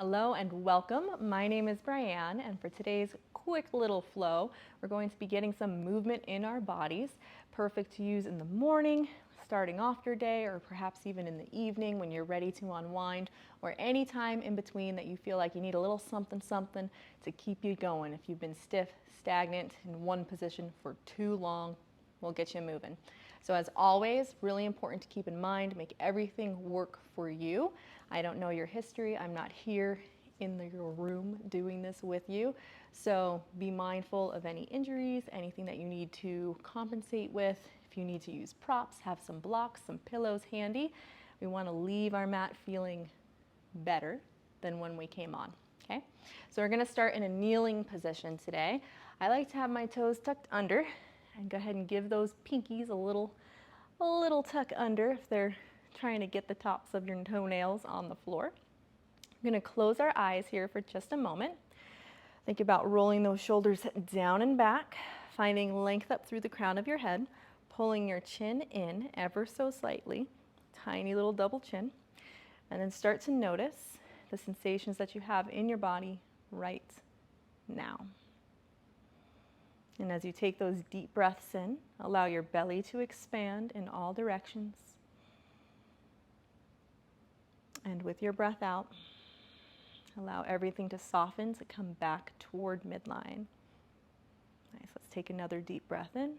Hello and welcome. My name is Bry'Anne, and for today's quick little flow, we're going to be getting some movement in our bodies. Perfect to use in the morning, starting off your day, or perhaps even in the evening when you're ready to unwind, or any time in between that you feel like you need a little something to keep you going. If you've been stiff, stagnant in one position for too long, we'll get you moving. So as always, really important to keep in mind, make everything work for you. I don't know your history. I'm not here in your room doing this with you. So be mindful of any injuries, anything that you need to compensate with. If you need to use props, have some blocks, some pillows handy. We want to leave our mat feeling better than when we came on, okay? So we're going to start in a kneeling position today. I like to have my toes tucked under and go ahead and give those pinkies a little tuck under if they're trying to get the tops of your toenails on the floor. We're going to close our eyes here for just a moment. Think about rolling those shoulders down and back, finding length up through the crown of your head, pulling your chin in ever so slightly, tiny little double chin, and then start to notice the sensations that you have in your body right now. And as you take those deep breaths in, allow your belly to expand in all directions. And with your breath out, allow everything to soften, to come back toward midline. Nice, let's take another deep breath in.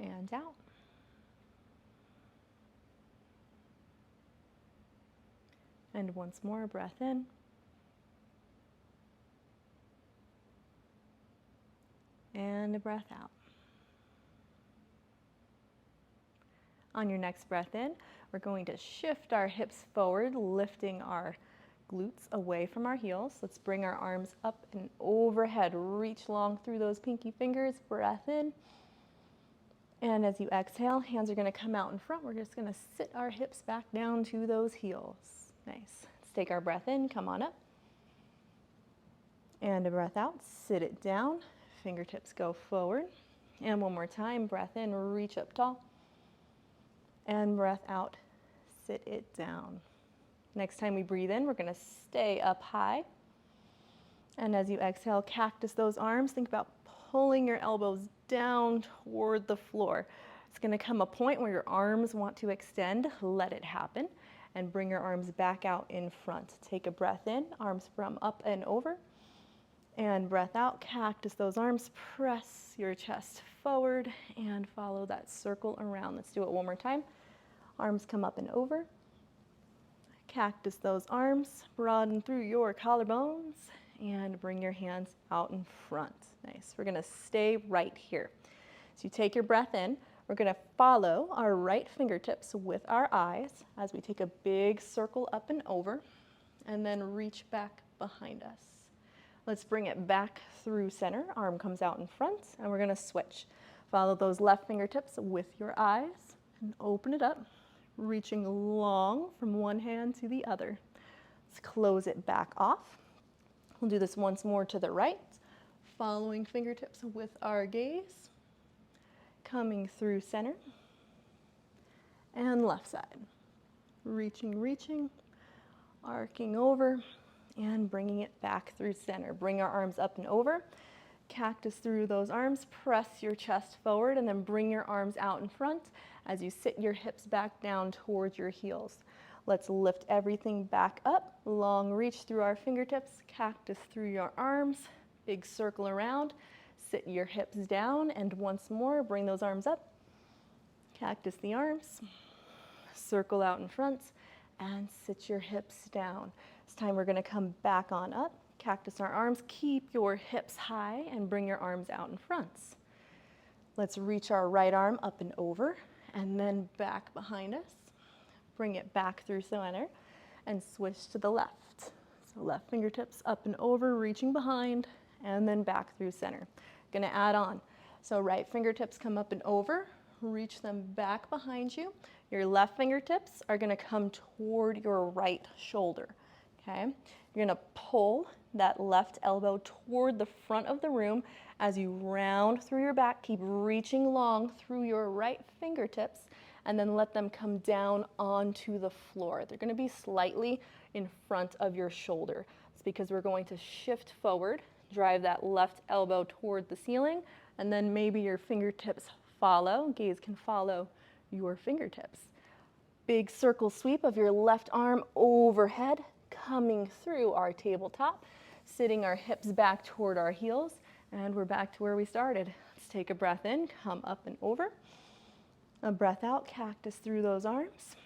And out. And once more, breath in. And a breath out. On your next breath in, we're going to shift our hips forward, lifting our glutes away from our heels. Let's bring our arms up and overhead. Reach long through those pinky fingers. Breath in. And as you exhale, hands are going to come out in front. We're just going to sit our hips back down to those heels. Nice. Let's take our breath in. Come on up. And a breath out. Sit it down. Fingertips go forward. And one more time. Breath in. Reach up tall. And breath out. Sit it down. Next time we breathe in, we're going to stay up high. And as you exhale, cactus those arms. Think about pulling your elbows down toward the floor. It's going to come a point where your arms want to extend. Let it happen. And bring your arms back out in front. Take a breath in, arms from up and over. And breath out, cactus those arms. Press your chest forward and follow that circle around. Let's do it one more time. Arms come up and over. Cactus those arms. Broaden through your collarbones. And bring your hands out in front. Nice. We're going to stay right here. So you take your breath in. We're going to follow our right fingertips with our eyes as we take a big circle up and over. And then reach back behind us. Let's bring it back through center. Arm comes out in front. And we're going to switch. Follow those left fingertips with your eyes. And open it up. Reaching long from one hand to the other. Let's close it back off. We'll do this once more to the right, following fingertips with our gaze, coming through center, and left side. Reaching, arcing over, and bringing it back through center. Bring our arms up and over, cactus through those arms, press your chest forward, and then bring your arms out in front as you sit your hips back down towards your heels. Let's lift everything back up, long reach through our fingertips, cactus through your arms, big circle around, sit your hips down, and once more, bring those arms up, cactus the arms, circle out in front, and sit your hips down. This time we're gonna come back on up, cactus our arms, keep your hips high, and bring your arms out in front. Let's reach our right arm up and over, and then back behind us. Bring it back through center and switch to the left. So left fingertips up and over, reaching behind, and then back through center. Gonna add on. So right fingertips come up and over, reach them back behind you. Your left fingertips are gonna come toward your right shoulder, okay? You're gonna pull that left elbow toward the front of the room as you round through your back. Keep reaching long through your right fingertips and then let them come down onto the floor. They're going to be slightly in front of your shoulder. It's because we're going to shift forward, drive that left elbow toward the ceiling, and then maybe your fingertips follow. Gaze can follow your fingertips. Big circle sweep of your left arm overhead, coming through our tabletop, sitting our hips back toward our heels, and we're back to where we started. Let's take a breath in, come up and over. A breath out, cactus through those arms.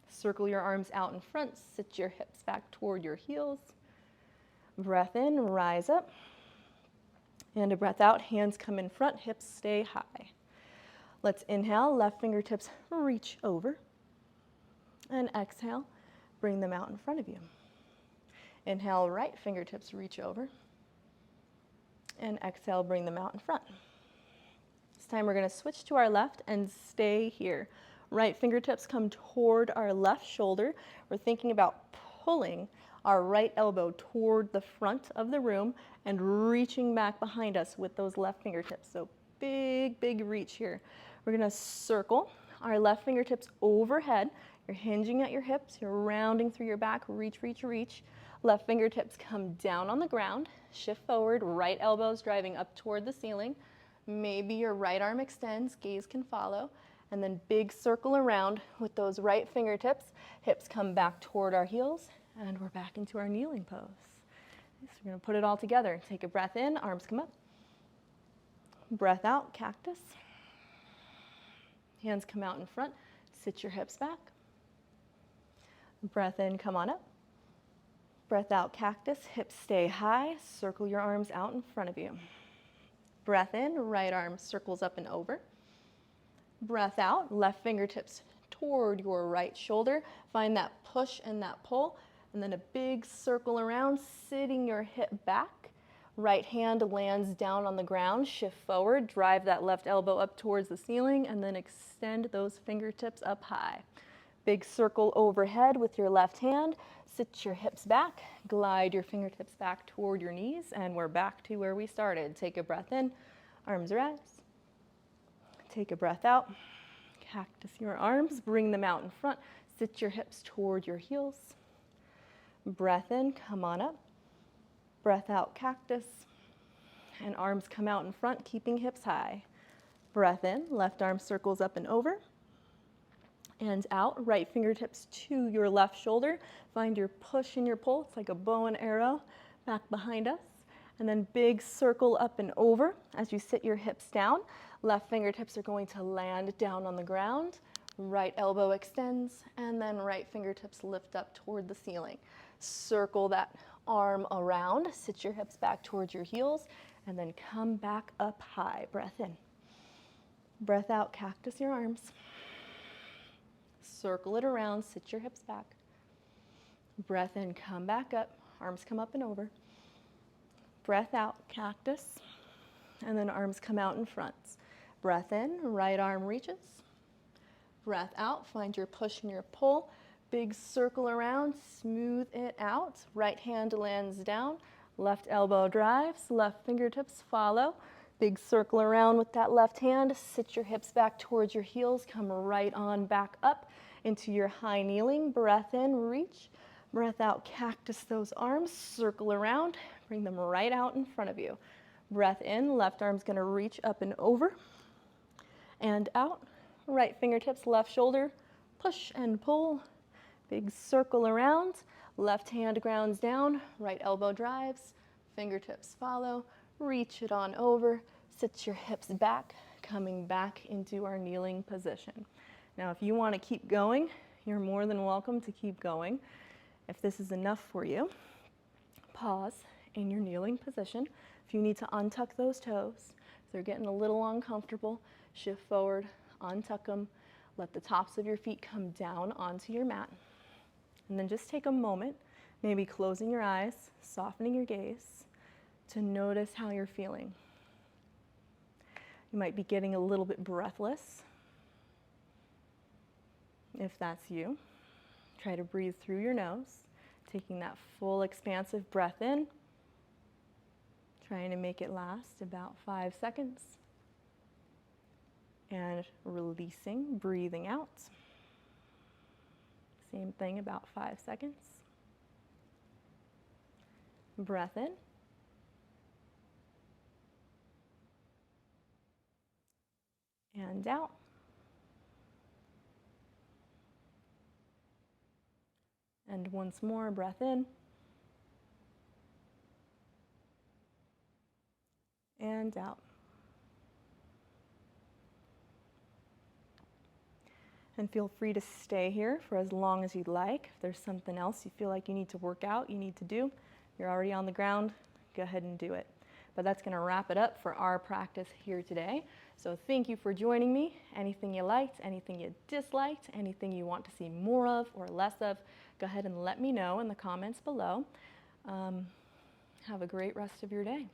Circle your arms out in front, sit your hips back toward your heels. Breath in, rise up. And a breath out, hands come in front, hips stay high. Let's inhale, left fingertips reach over. And exhale, bring them out in front of you. Inhale, right fingertips reach over. And exhale, bring them out in front. This time we're going to switch to our left and stay here. Right fingertips come toward our left shoulder. We're thinking about pulling our right elbow toward the front of the room and reaching back behind us with those left fingertips. So big, big reach here. We're going to circle our left fingertips overhead. You're hinging at your hips, you're rounding through your back, reach, reach, reach. Left fingertips come down on the ground, shift forward, right elbows driving up toward the ceiling. Maybe your right arm extends, gaze can follow, and then big circle around with those right fingertips. Hips come back toward our heels, and we're back into our kneeling pose. So we're going to put it all together. Take a breath in, arms come up. Breath out, cactus. Hands come out in front, sit your hips back. Breath in, come on up. Breath out, cactus, hips stay high, circle your arms out in front of you. Breath in, right arm circles up and over. Breath out, left fingertips toward your right shoulder. Find that push and that pull, and then a big circle around, sitting your hip back. Right hand lands down on the ground, shift forward, drive that left elbow up towards the ceiling, and then extend those fingertips up high. Big circle overhead with your left hand. Sit your hips back, glide your fingertips back toward your knees, and we're back to where we started. Take a breath in, arms rise. Take a breath out, cactus your arms, bring them out in front. Sit your hips toward your heels. Breath in, come on up. Breath out, cactus, and arms come out in front, keeping hips high. Breath in, left arm circles up and over. And out, right fingertips to your left shoulder. Find your push and your pull. It's like a bow and arrow back behind us. And then big circle up and over as you sit your hips down. Left fingertips are going to land down on the ground. Right elbow extends, and then right fingertips lift up toward the ceiling. Circle that arm around. Sit your hips back towards your heels, and then come back up high. Breath in. Breath out, cactus your arms. Circle it around, sit your hips back. Breath in, come back up, arms come up and over. Breath out, cactus, and then arms come out in front. Breath in, right arm reaches. Breath out, find your push and your pull. Big circle around, smooth it out. Right hand lands down, left elbow drives, left fingertips follow. Big circle around with that left hand. Sit your hips back towards your heels. Come right on back up into your high kneeling. Breath in, reach. Breath out, cactus those arms. Circle around. Bring them right out in front of you. Breath in, left arm's going to reach up and over. And out. Right fingertips, left shoulder. Push and pull. Big circle around. Left hand grounds down. Right elbow drives. Fingertips follow. Reach it on over. Sit your hips back, coming back into our kneeling position. Now, if you want to keep going, you're more than welcome to keep going. If this is enough for you, pause in your kneeling position. If you need to untuck those toes, if they're getting a little uncomfortable, shift forward, untuck them, let the tops of your feet come down onto your mat. And then just take a moment, maybe closing your eyes, softening your gaze, to notice how you're feeling. You might be getting a little bit breathless. If that's you, try to breathe through your nose, taking that full expansive breath in, trying to make it last about 5 seconds. and releasing, breathing out. Same thing, about 5 seconds. Breath in. And out. And once more, breath in. And out. And feel free to stay here for as long as you'd like. If there's something else you feel like you need to work out, you need to do, you're already on the ground, go ahead and do it. But that's going to wrap it up for our practice here today. So thank you for joining me. Anything you liked, anything you disliked, anything you want to see more of or less of, go ahead and let me know in the comments below. Have a great rest of your day.